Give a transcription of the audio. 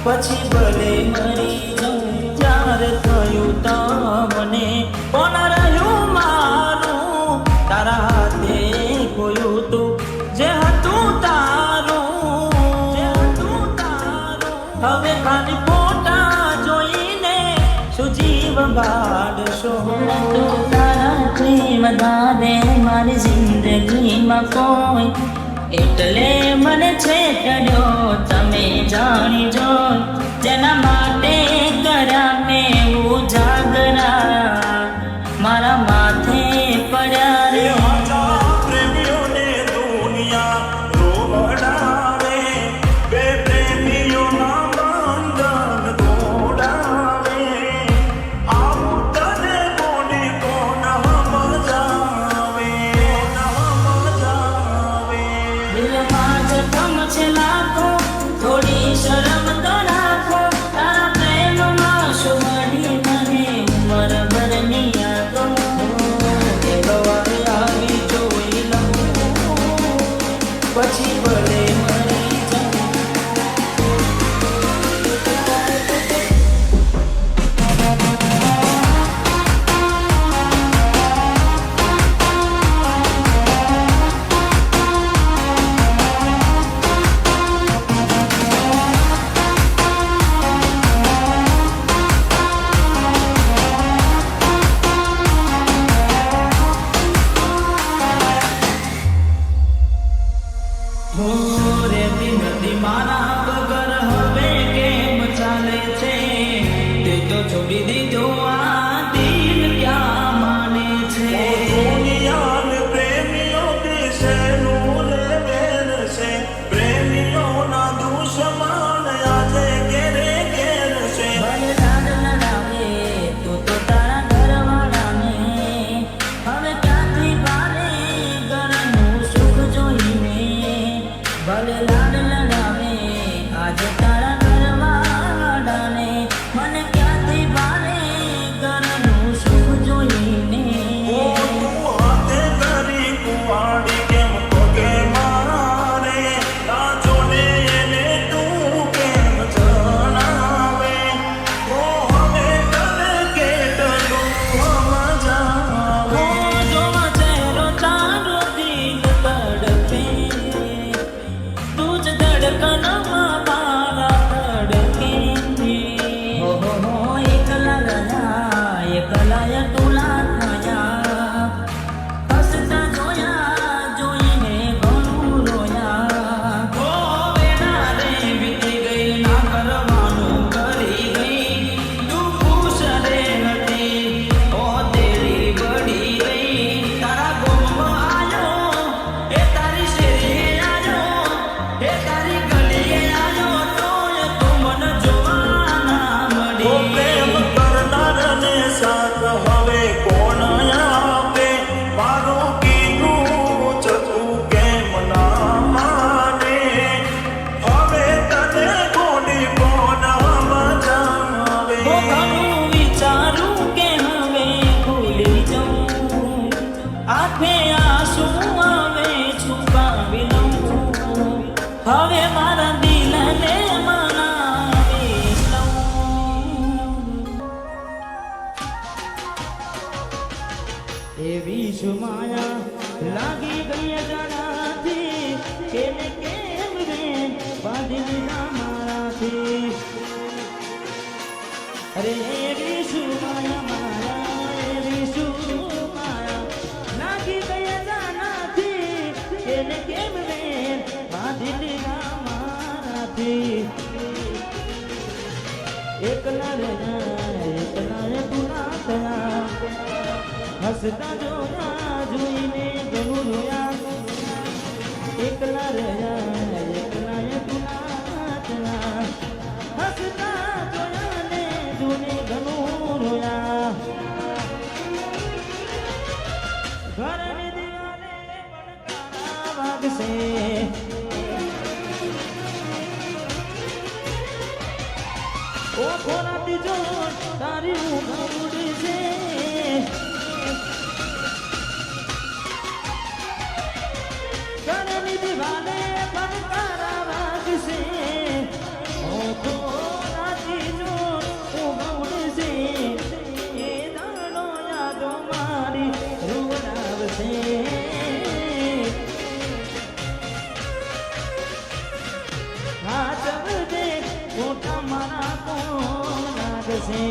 પછી ભલે મરી જાઉં ત્યારે થયું તમને કોણ રહ્યું મારું તારા હાથે ખોયું તું જે હતું તારું હવે ખાલી ફોટા જોઈને શું જીવ બાળશો તારા પ્રેમ દાદે મારી જિંદગીમાં કોઈ એટલે મને છેતર્યો તમે જાણી જો જેના માટે કર્યા મેં ઉજાગરા મારા માથે પડ્યા રે પ્રેમીઓને દુનિયા રોવડાવે બે પ્રેમીઓના બંધન તોડાવે આવું તને કોની કોણ સમજાવે દિલમાં જખમ છે લાખો થોડી શરમ તો રાખો તારા પ્રેમમાં શું મળી મને ઉંમર ભરની યાદો એ સવારે આવી જોઈ લઉં પછી ભલે મરી જાઉં રેતી નથી મારા વગર હવે કેમ ચાલે છે તે તો છોડી દીધો આ દિલ ક્યાં માને છે દુનિયાને પ્રેમીઓ દિશેનું લેવેલ છે પ્રેમીઓના દુશ્મન આજે ઘેરે ઘેર છે ભલે લાડ લડાવે તું તો તારા ઘરવાળાને હવે ક્યાંથી ભારે ઘરનું સુખ જોઈને ભલે લાડ લડાવે આજે તારા ઘરવાળાને મને ક્યાંથી ભારે ઘરનું સુખ જોઈને હાથે કરી કુવાડી કેમ પગે મારે ના જોડે એને તું કેમ જણાવે ઓ હવે તને કેટલું સમજાવે જોવા ચહેરો તારો દિલ તડપે તું જ ધડકનમાં મારા ધડકે એકલા તુલા થયા હસતા જોયા જોઈને ઘણું રોયા વેના રે વીતી ગઈ ના કરવાનું કરી ગઈ તું ખુશ રે હતી ઓ તેરી બળી ગઈ તારા ગોમમાં આયો એ તારી શેરીએ આયો એ તારી ગલીએ આયો તોય તું મન જોવા ના ઓ મળી પ્રેમ કરનારને સાથ હવે કોણ આપે મારું કીધું ચતું કેમ ના માને હવે તને કોની કોણ સમજાવે ઘણું વિચારું કે હવે ભૂલી જાઉં આંખે આંસુ હવે છુપાવી લઉં હવે મારા દિલને મનાવી લઉં એવી શું માયા લાગી ગઈ અજાણાથી કેને કેમ રે બાંધી લીધા મારાથી અરે એવી શું માયા એવી શું માયા લાગી ગઈ અજાણાથી કેને કેમ રે બાંધી લીધા મારાથી એકલા રે તું ના થયા હસતા જોયા જોઈને ઘણું રોયા એકલા રહ્યા તું ના થયા હસતા જોયા ને જોઈને ઘણું રોયા ઘરની દિવાલે પડકારા વાગશે ઓ ખોરાતી જો તારી ઊંઘ ઉડશે ઘરની દિવાલે પડકારા વાગશે ઓ રાજી જો ઉગવડશે એ દાડો યાદો મારી રૂવડાવશે હાથ વધે મોટા મારા કોણ લાગશે